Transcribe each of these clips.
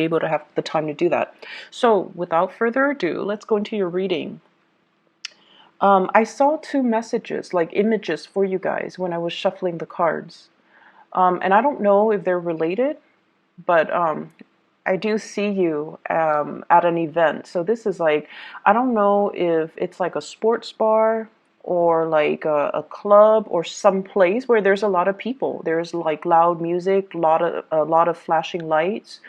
able to have the time to do that. So without further ado, let's go into your reading. I saw two messages, like images for you guys when I was shuffling the cards. And I don't know if they're related, but I do see you at an event. So this is like, I don't know if it's like a sports bar or like a club or some place where there's a lot of people. There's like loud music, a lot of flashing lights.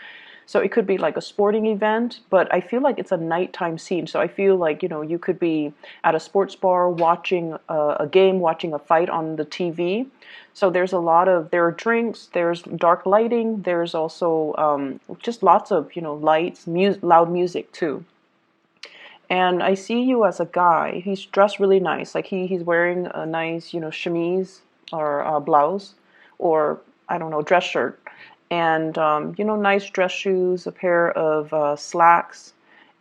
So it could be like a sporting event, but I feel like it's a nighttime scene. So I feel like, you could be at a sports bar watching a game, watching a fight on the TV. So there are drinks, there's dark lighting, there's also just lots of, lights, loud music too. And I see you as a guy. He's dressed really nice. Like he's wearing a nice, chemise or blouse or, I don't know, dress shirt. And, nice dress shoes, a pair of slacks.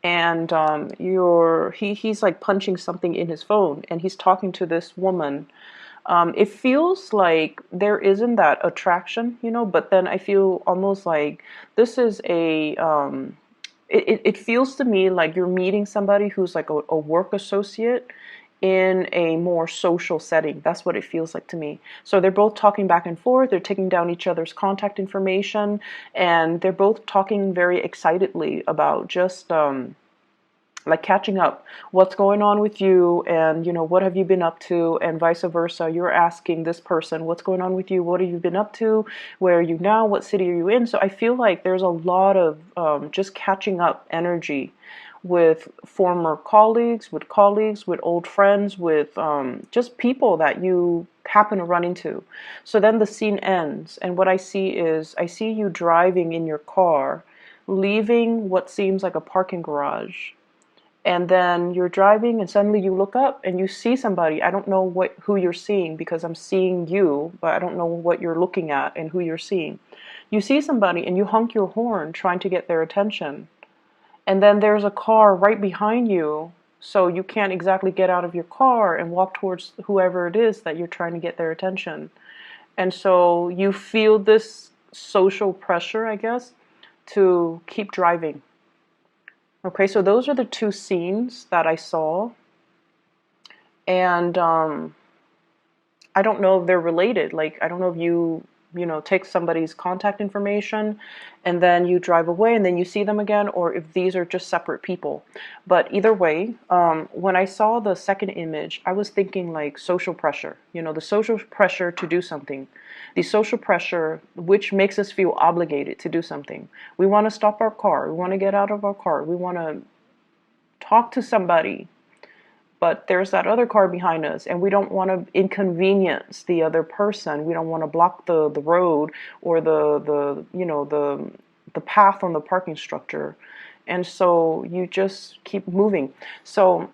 And he's like punching something in his phone and he's talking to this woman. It feels like there isn't that attraction, but then I feel almost like this is it feels to me like you're meeting somebody who's like a work associate in a more social setting. That's what it feels like to me. So they're both talking back and forth, they're taking down each other's contact information, and they're both talking very excitedly about just like catching up, what's going on with you, and what have you been up to, and vice versa. You're asking this person what's going on with you, what have you been up to, where are you now, what city are you in. So I feel like there's a lot of just catching up energy with former colleagues, with old friends, with just people that you happen to run into. So then the scene ends, and what I see you driving in your car, leaving what seems like a parking garage. And then you're driving and suddenly you look up and you see somebody. I don't know who you're seeing because I'm seeing you, but I don't know what you're looking at and who you're seeing. You see somebody and you honk your horn trying to get their attention. And then there's a car right behind you, so you can't exactly get out of your car and walk towards whoever it is that you're trying to get their attention. And so you feel this social pressure, I guess, to keep driving. Okay, so those are the two scenes that I saw. And I don't know if they're related. Like, I don't know if you take somebody's contact information and then you drive away and then you see them again, or if these are just separate people. But either way, when I saw the second image, I was thinking like social pressure, the social pressure to do something, the social pressure which makes us feel obligated to do something. We want to stop our car, we want to get out of our car, we want to talk to somebody, but there's that other car behind us and we don't want to inconvenience the other person. We don't want to block the road or the path on the parking structure. And so you just keep moving. So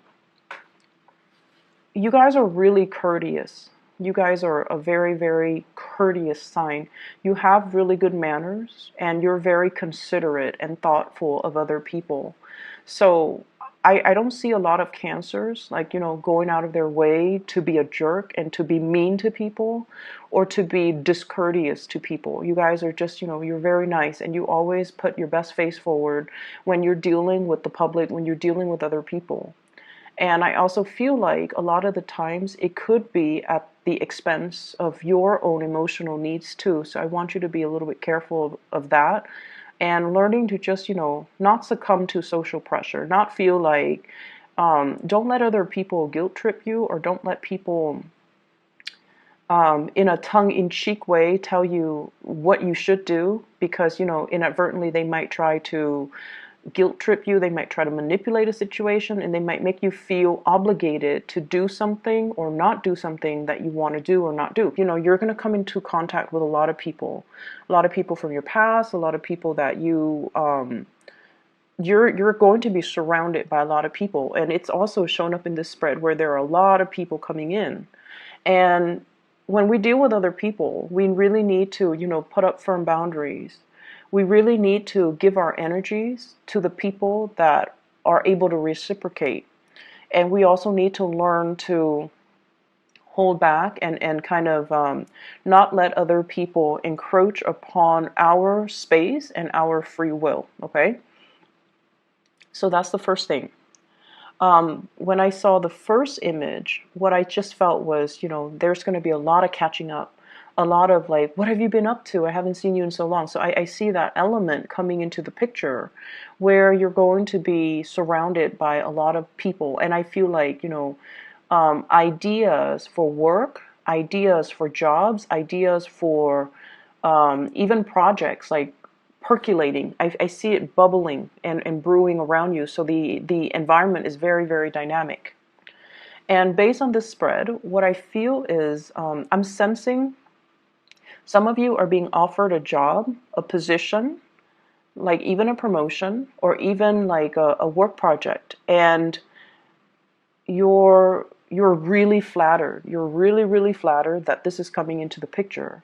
you guys are really courteous. You guys are a very, very courteous sign. You have really good manners and you're very considerate and thoughtful of other people. So I don't see a lot of Cancers, like, going out of their way to be a jerk and to be mean to people or to be discourteous to people. You guys are just, you're very nice and you always put your best face forward when you're dealing with the public, when you're dealing with other people. And I also feel like a lot of the times it could be at the expense of your own emotional needs too. So I want you to be a little bit careful of that. And learning to just, not succumb to social pressure, not feel like, don't let other people guilt trip you, or don't let people, in a tongue-in-cheek way, tell you what you should do, because, inadvertently they might try to guilt trip you, they might try to manipulate a situation, and they might make you feel obligated to do something or not do something that you want to do or not do. You're going to come into contact with a lot of people from your past, a lot of people that you're going to be surrounded by a lot of people. And it's also shown up in this spread where there are a lot of people coming in. And when we deal with other people, we really need to, put up firm boundaries. We really need to give our energies to the people that are able to reciprocate. And we also need to learn to hold back and kind of not let other people encroach upon our space and our free will. Okay, so that's the first thing. When I saw the first image, what I just felt was, there's going to be a lot of catching up, a lot of like, what have you been up to? I haven't seen you in so long. So I see that element coming into the picture where you're going to be surrounded by a lot of people. And I feel like, ideas for work, ideas for jobs, ideas for even projects like percolating. I see it bubbling and brewing around you. So the environment is very, very dynamic. And based on this spread, what I feel is I'm sensing some of you are being offered a job, a position, like even a promotion, or even like a work project. And you're really flattered. You're really, really flattered that this is coming into the picture.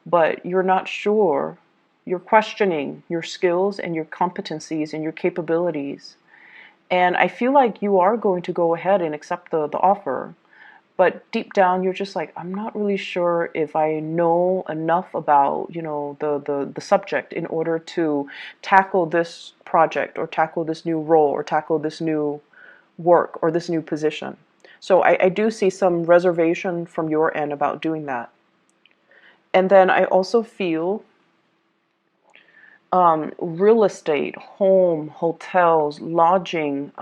But you're not sure. You're questioning your skills and your competencies and your capabilities. And I feel like you are going to go ahead and accept the offer. But deep down, you're just like, I'm not really sure if I know enough about, the subject in order to tackle this project or tackle this new role or tackle this new work or this new position. So I do see some reservation from your end about doing that. And then I also feel real estate, home, hotels, lodging,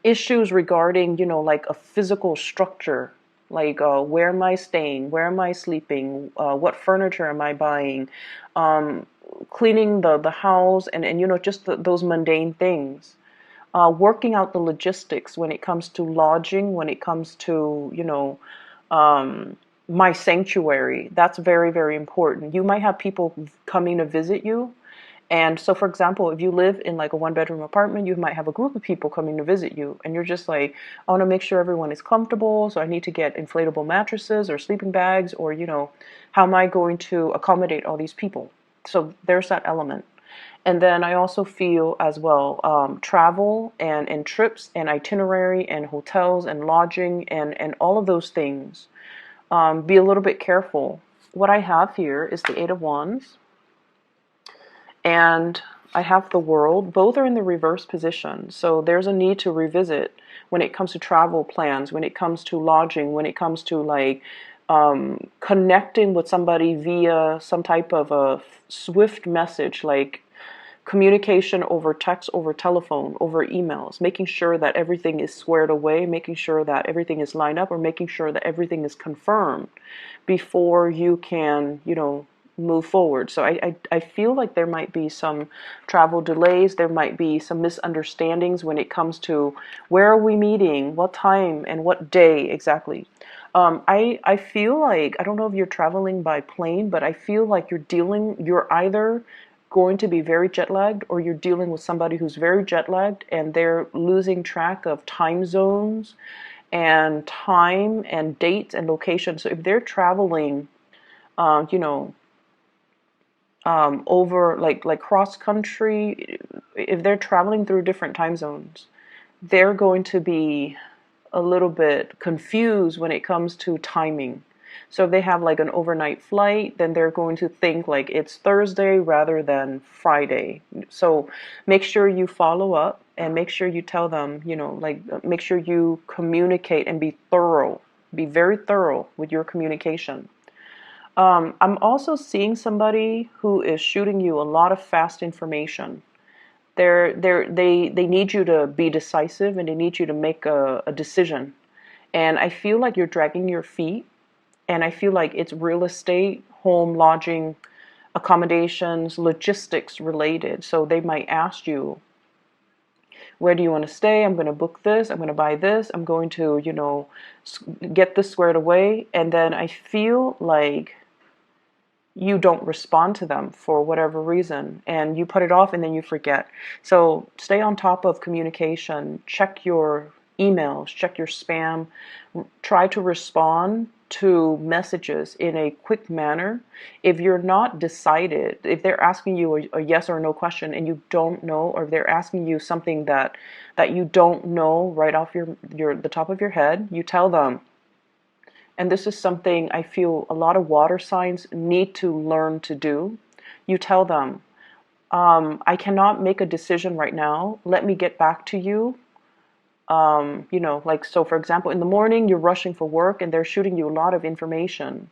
issues regarding, like a physical structure, like where am I staying, where am I sleeping, what furniture am I buying, cleaning the house, and just those mundane things. Working out the logistics when it comes to lodging, when it comes to, my sanctuary. That's very, very important. You might have people coming to visit you. And so, for example, if you live in like a one-bedroom apartment, you might have a group of people coming to visit you. And you're just like, I want to make sure everyone is comfortable. So I need to get inflatable mattresses or sleeping bags, or, how am I going to accommodate all these people? So there's that element. And then I also feel as well travel and trips and itinerary and hotels and lodging and all of those things. Be a little bit careful. What I have here is the Eight of Wands, and I have the World. Both are in the reverse position. So there's a need to revisit when it comes to travel plans, when it comes to lodging, when it comes to like connecting with somebody via some type of a swift message, like communication over text, over telephone, over emails, making sure that everything is squared away, making sure that everything is lined up, or making sure that everything is confirmed before you can, move forward. So I feel like there might be some travel delays. There might be some misunderstandings when it comes to where are we meeting, what time, and what day exactly. I feel like, I don't know if you're traveling by plane, but I feel like you're either going to be very jet lagged, or you're dealing with somebody who's very jet lagged and they're losing track of time zones and time and dates and location. So if they're traveling, over like cross country, if they're traveling through different time zones, they're going to be a little bit confused when it comes to timing. So if they have like an overnight flight, then they're going to think like it's Thursday rather than Friday. So make sure you follow up and make sure you tell them, make sure you communicate and be thorough. Be very thorough with your communication. I'm also seeing somebody who is shooting you a lot of fast information. They need you to be decisive, and they need you to make a decision. And I feel like you're dragging your feet, and I feel like it's real estate, home, lodging, accommodations, logistics related. So they might ask you, where do you want to stay? I'm going to book this. I'm going to buy this. I'm going to, get this squared away. And then I feel like you don't respond to them for whatever reason, and you put it off and then you forget. So stay on top of communication. Check your emails, check your spam. Try to respond to messages in a quick manner. If you're not decided, if they're asking you a yes or no question and you don't know, or if they're asking you something that you don't know right off the top of your head, you tell them, And this is something I feel a lot of water signs need to learn to do. You tell them, I cannot make a decision right now. Let me get back to you. You know, like, so for example, in the morning, you're rushing for work and they're shooting you a lot of information.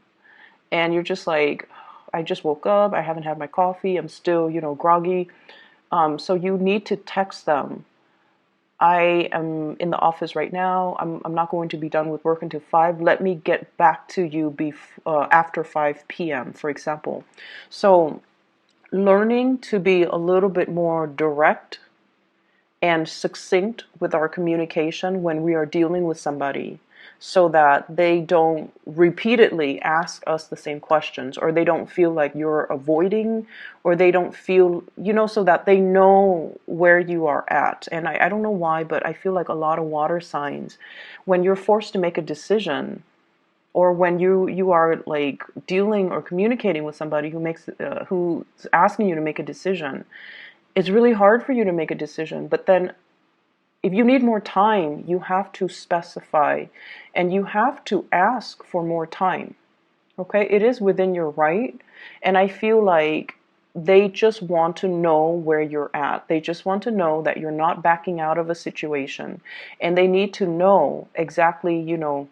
And you're just like, I just woke up. I haven't had my coffee. I'm still, you know, groggy. So you need to text them. I am in the office right now. I'm not going to be done with work until 5. Let me get back to you after 5 p.m., for example. So learning to be a little bit more direct and succinct with our communication when we are dealing with somebody, so that they don't repeatedly ask us the same questions, or they don't feel like you're avoiding, or they don't feel, you know, so that they know where you are at. And I don't know why, but I feel like a lot of water signs, when you're forced to make a decision, or when you are like dealing or communicating with somebody who's asking you to make a decision, it's really hard for you to make a decision. But then if you need more time, you have to specify and you have to ask for more time. Okay? It is within your right. And I feel like they just want to know where you're at. They just want to know that you're not backing out of a situation. And they need to know exactly, you know,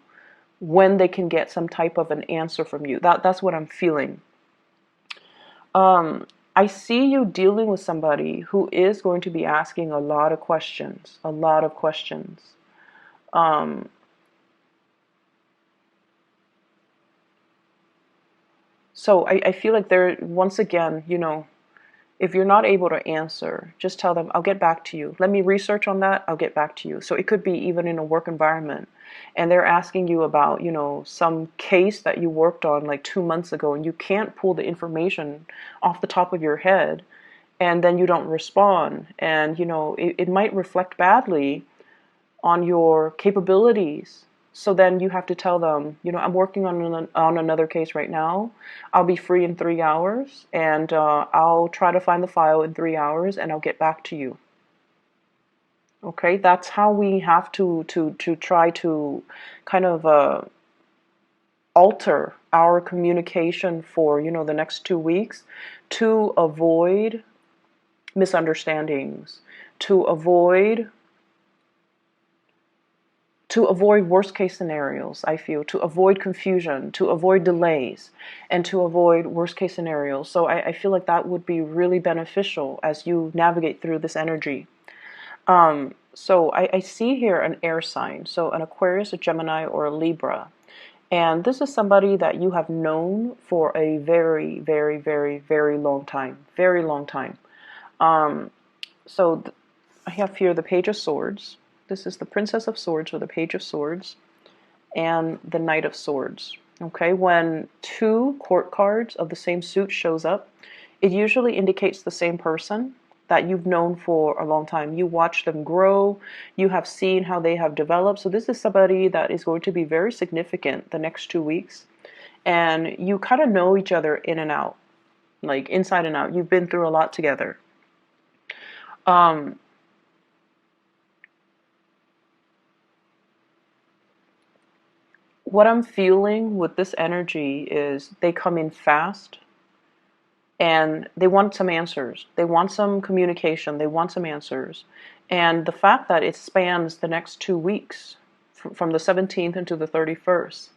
when they can get some type of an answer from you. That's what I'm feeling. I see you dealing with somebody who is going to be asking a lot of questions, a lot of questions. Um, so I feel like they're, once again, you know, if you're not able to answer, just tell them, I'll get back to you. Let me research on that. I'll get back to you. So it could be even in a work environment. And they're asking you about, you know, some case that you worked on like 2 months ago, and you can't pull the information off the top of your head, and then you don't respond. And, you know, it might reflect badly on your capabilities. So then you have to tell them, you know, I'm working on another case right now. I'll be free in 3 hours, and I'll try to find the file in 3 hours, and I'll get back to you. Okay, that's how we have to try to kind of alter our communication for, you know, the next 2 weeks, to avoid misunderstandings, to avoid worst case scenarios. I feel, to avoid confusion, to avoid delays, and to avoid worst case scenarios. So I feel like that would be really beneficial as you navigate through this energy. So I see here an air sign, so an Aquarius, a Gemini, or a Libra. And this is somebody that you have known for a very, very, very, very long time. Very long time. So I have here the Page of Swords. This is the Princess of Swords, or the Page of Swords, and the Knight of Swords. Okay, when 2 court cards of the same suit shows up, it usually indicates the same person that you've known for a long time. You watch them grow, you have seen how they have developed. So this is somebody that is going to be very significant the next 2 weeks. And you kind of know each other in and out, like inside and out. You've been through a lot together. What I'm feeling with this energy is they come in fast, and they want some answers. They want some communication. They want some answers. And the fact that it spans the next 2 weeks, from the 17th into the 31st,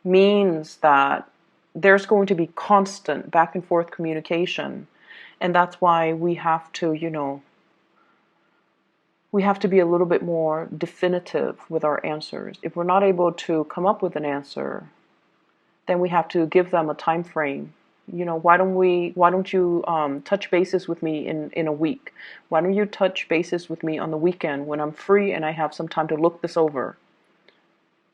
means that there's going to be constant back and forth communication. And that's why we have to, you know, we have to be a little bit more definitive with our answers. If we're not able to come up with an answer, then we have to give them a time frame. You know, why don't you touch bases with me in a week? Why don't you touch bases with me on the weekend when I'm free and I have some time to look this over?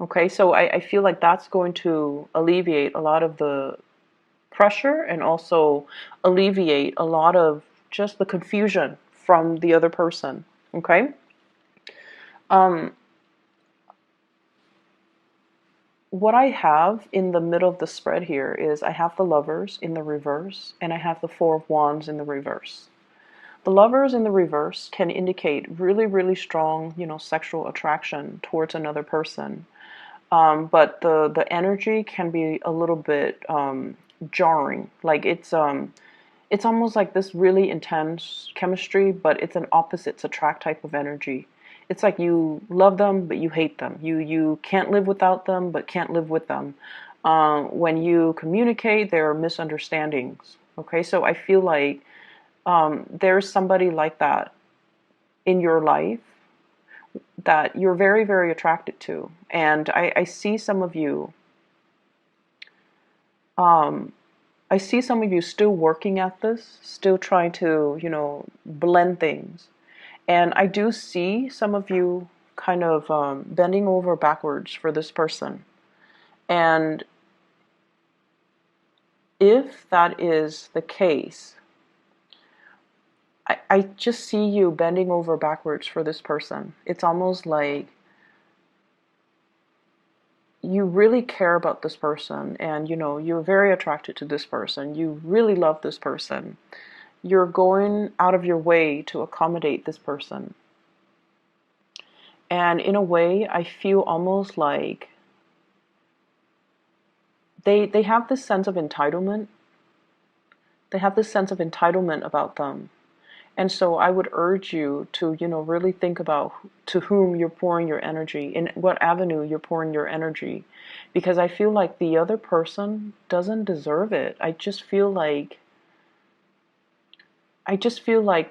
Okay, so I feel like that's going to alleviate a lot of the pressure, and also alleviate a lot of just the confusion from the other person. Okay? What I have in the middle of the spread here is I have the Lovers in the reverse, and I have the Four of Wands in the reverse. The Lovers in the reverse can indicate really, really strong, you know, sexual attraction towards another person. But the energy can be a little bit jarring. Like it's almost like this really intense chemistry, but it's an opposites attract type of energy. It's like you love them, but you hate them. You can't live without them, but can't live with them. When you communicate, there are misunderstandings. Okay, so I feel like there's somebody like that in your life that you're very, very attracted to. And I see some of you, I see some of you still working at this, still trying to, blend things. And I do see some of you kind of bending over backwards for this person. And if that is the case, I just see you bending over backwards for this person. It's almost like you really care about this person, and you're very attracted to this person. You really love this person. You're going out of your way to accommodate this person. And in a way, I feel almost like they have this sense of entitlement. They have this sense of entitlement about them. And so I would urge you to, really think about to whom you're pouring your energy, in what avenue you're pouring your energy. Because I feel like the other person doesn't deserve it. I just feel like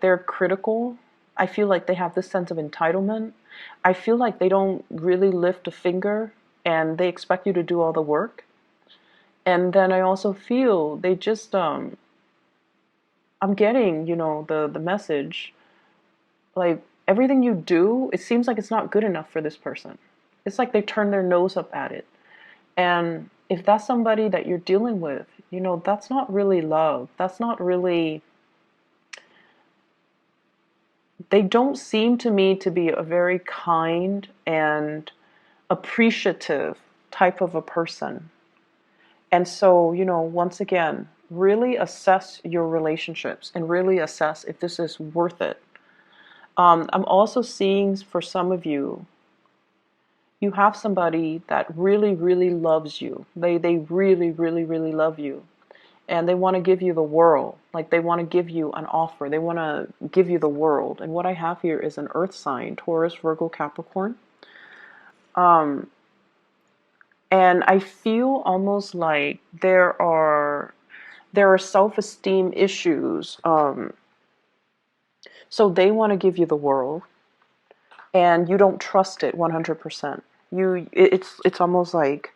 they're critical. I feel like they have this sense of entitlement. I feel like they don't really lift a finger and they expect you to do all the work. And then I also feel they just I'm getting, the message, like everything you do, it seems like it's not good enough for this person. It's like they turn their nose up at it. And if that's somebody that you're dealing with, that's not really love. That's not really, they don't seem to me to be a very kind and appreciative type of a person. And so, once again, really assess your relationships and really assess if this is worth it. I'm also seeing for some of you, you have somebody that really, really loves you. They really, really, really love you. And they want to give you the world. Like they want to give you an offer. They want to give you the world. And what I have here is an earth sign, Taurus, Virgo, Capricorn. And I feel almost like there are self-esteem issues. So they want to give you the world, and you don't trust it 100%. It's almost like,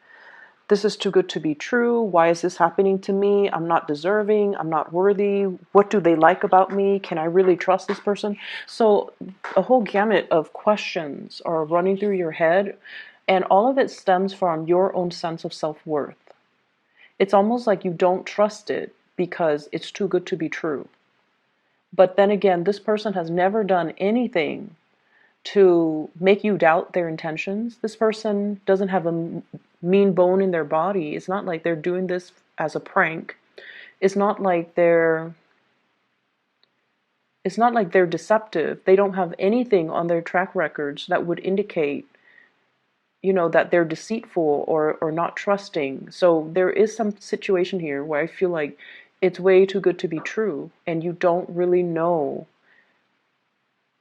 this is too good to be true. Why is this happening to me? I'm not deserving. I'm not worthy. What do they like about me? Can I really trust this person? So a whole gamut of questions are running through your head, and all of it stems from your own sense of self-worth. It's almost like you don't trust it because it's too good to be true. But then again, this person has never done anything to make you doubt their intentions. This person doesn't have a mean bone in their body. It's not like they're doing this as a prank. It's not like they're deceptive. They don't have anything on their track records that would indicate, that they're deceitful or not trusting. So there is some situation here where I feel like it's way too good to be true, and you don't really know.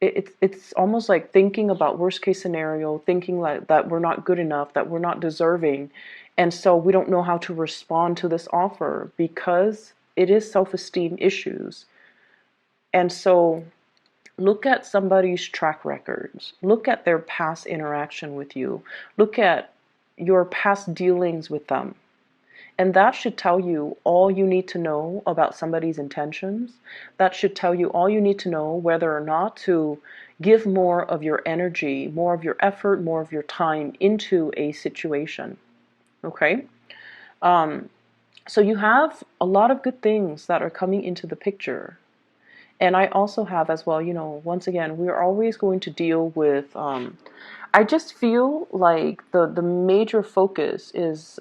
It's almost like thinking about worst case scenario, thinking like that we're not good enough, that we're not deserving, and so we don't know how to respond to this offer because it is self-esteem issues. And so look at somebody's track records, look at their past interaction with you, look at your past dealings with them. And that should tell you all you need to know about somebody's intentions. That should tell you all you need to know whether or not to give more of your energy, more of your effort, more of your time into a situation. Okay? So you have a lot of good things that are coming into the picture. And I also have as well, once again, we're always going to deal with, I just feel like the major focus is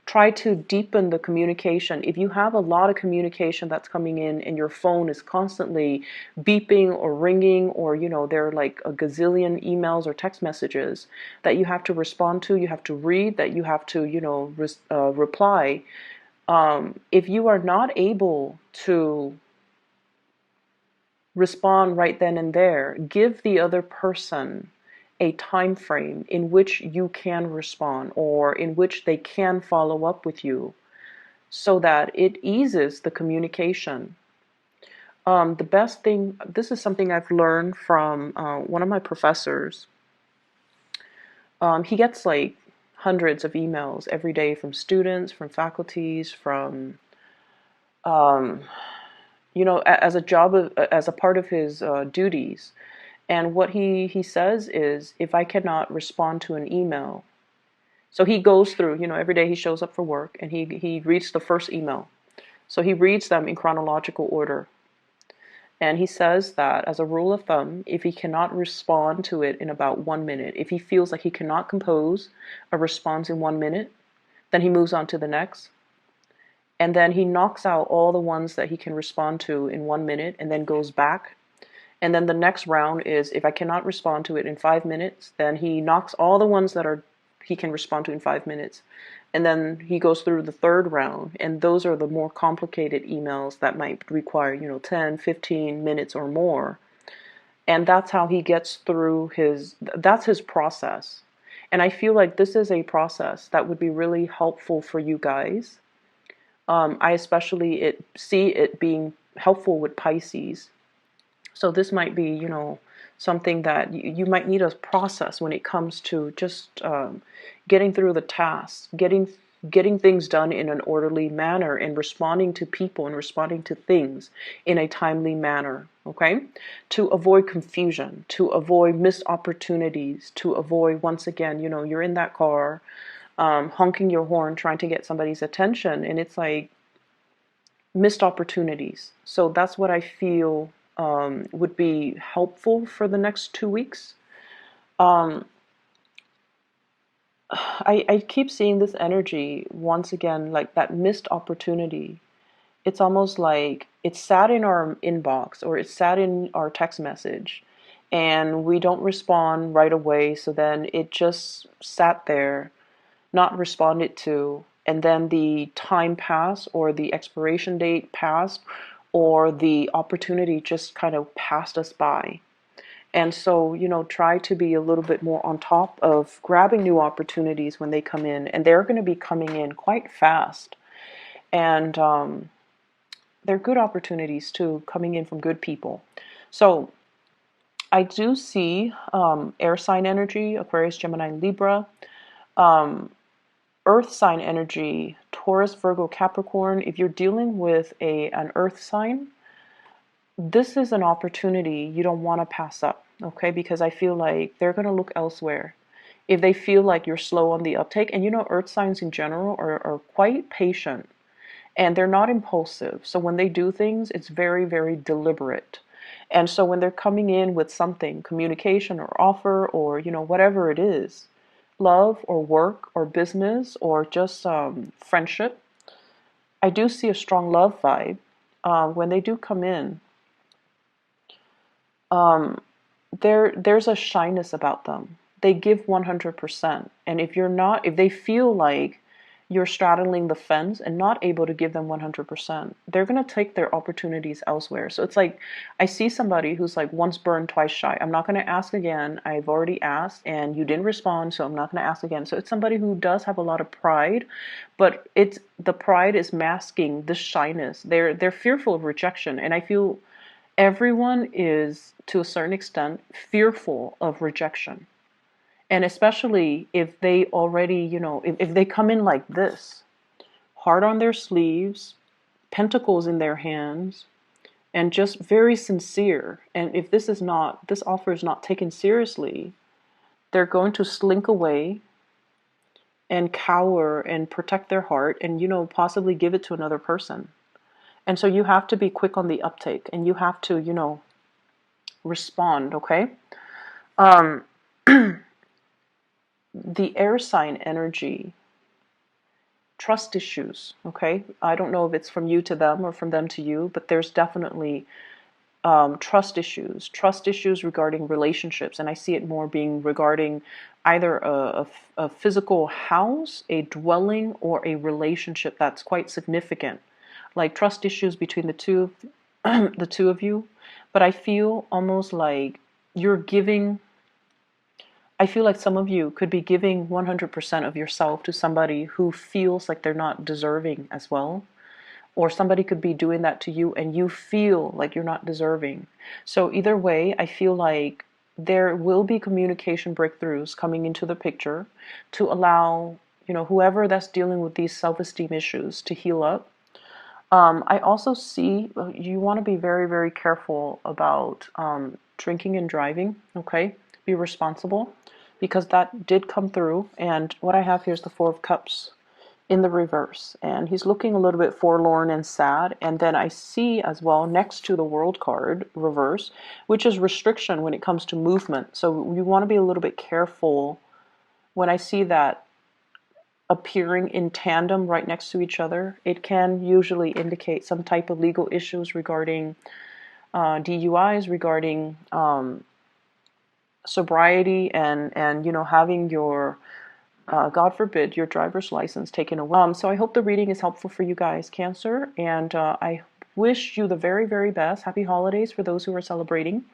Try to deepen the communication. If you have a lot of communication that's coming in and your phone is constantly beeping or ringing, or there are like a gazillion emails or text messages that you have to respond to, you have to read, that you have to reply. If you are not able to respond right then and there, give the other person a time frame in which you can respond, or in which they can follow up with you, so that it eases the communication. The best thing, this is something I've learned from one of my professors. He gets like hundreds of emails every day from students, from faculties, from um, as a part of his duties. And what he says is, if I cannot respond to an email, so he goes through, every day he shows up for work and he reads the first email. So he reads them in chronological order. And he says that, as a rule of thumb, if he cannot respond to it in about 1 minute, if he feels like he cannot compose a response in 1 minute, then he moves on to the next. And then he knocks out all the ones that he can respond to in 1 minute and then goes back. And then the next round is, if I cannot respond to it in 5 minutes, then he knocks all the ones that he can respond to in 5 minutes. And then he goes through the third round, and those are the more complicated emails that might require, 10, 15 minutes or more. And that's how he gets through that's his process. And I feel like this is a process that would be really helpful for you guys. I especially see it being helpful with Pisces. So this might be, something that you might need a process when it comes to just getting through the tasks, getting things done in an orderly manner, and responding to people and responding to things in a timely manner, okay? To avoid confusion, to avoid missed opportunities, to avoid, once again, you're in that car, honking your horn, trying to get somebody's attention, and it's like missed opportunities. So that's what I feel would be helpful for the next 2 weeks. Um, I keep seeing this energy once again, like that missed opportunity. It's almost like it's sat in our inbox, or it's sat in our text message, and we don't respond right away. So then it just sat there, not responded to, and then the time passed, or the expiration date passed, or the opportunity just kind of passed us by. And so, try to be a little bit more on top of grabbing new opportunities when they come in. And they're going to be coming in quite fast. And they're good opportunities too, coming in from good people. So I do see air sign energy, Aquarius, Gemini, Libra. Earth sign energy, Taurus, Virgo, Capricorn. If you're dealing with an earth sign, this is an opportunity you don't want to pass up, okay? Because I feel like they're going to look elsewhere if they feel like you're slow on the uptake. And earth signs in general are quite patient, and they're not impulsive. So when they do things, it's very, very deliberate. And so when they're coming in with something, communication or offer, or whatever it is, love or work or business or just friendship, I do see a strong love vibe. When they do come in, there's a shyness about them. They give 100%. And if they feel like you're straddling the fence and not able to give them 100%, they're going to take their opportunities elsewhere. So it's like, I see somebody who's like once burned, twice shy. I'm not going to ask again. I've already asked and you didn't respond, so I'm not going to ask again. So it's somebody who does have a lot of pride, but the pride is masking the shyness. They're fearful of rejection. And I feel everyone is, to a certain extent, fearful of rejection. And especially if they already, if they come in like this, heart on their sleeves, pentacles in their hands, and just very sincere. And if this offer is not taken seriously, they're going to slink away and cower and protect their heart and, possibly give it to another person. And so you have to be quick on the uptake, and you have to, respond, okay? The air sign energy trust issues, okay? I don't know if it's from you to them or from them to you, but there's definitely trust issues regarding relationships. And I see it more being regarding either a physical house, a dwelling, or a relationship that's quite significant. Like trust issues between the two of you. But I feel almost like you're giving, I feel like some of you could be giving 100% of yourself to somebody who feels like they're not deserving as well. Or somebody could be doing that to you and you feel like you're not deserving. So either way, I feel like there will be communication breakthroughs coming into the picture to allow, whoever that's dealing with these self-esteem issues to heal up. I also see you want to be very, very careful about drinking and driving, okay? Be responsible because that did come through. And what I have here is the Four of Cups in the reverse. And he's looking a little bit forlorn and sad. And then I see as well next to the World card, reverse, which is restriction when it comes to movement. So you want to be a little bit careful when I see that appearing in tandem right next to each other. It can usually indicate some type of legal issues regarding DUIs, regarding sobriety, and having your God forbid your driver's license taken away. So I hope the reading is helpful for you guys, Cancer, and I wish you the very, very best. Happy holidays for those who are celebrating.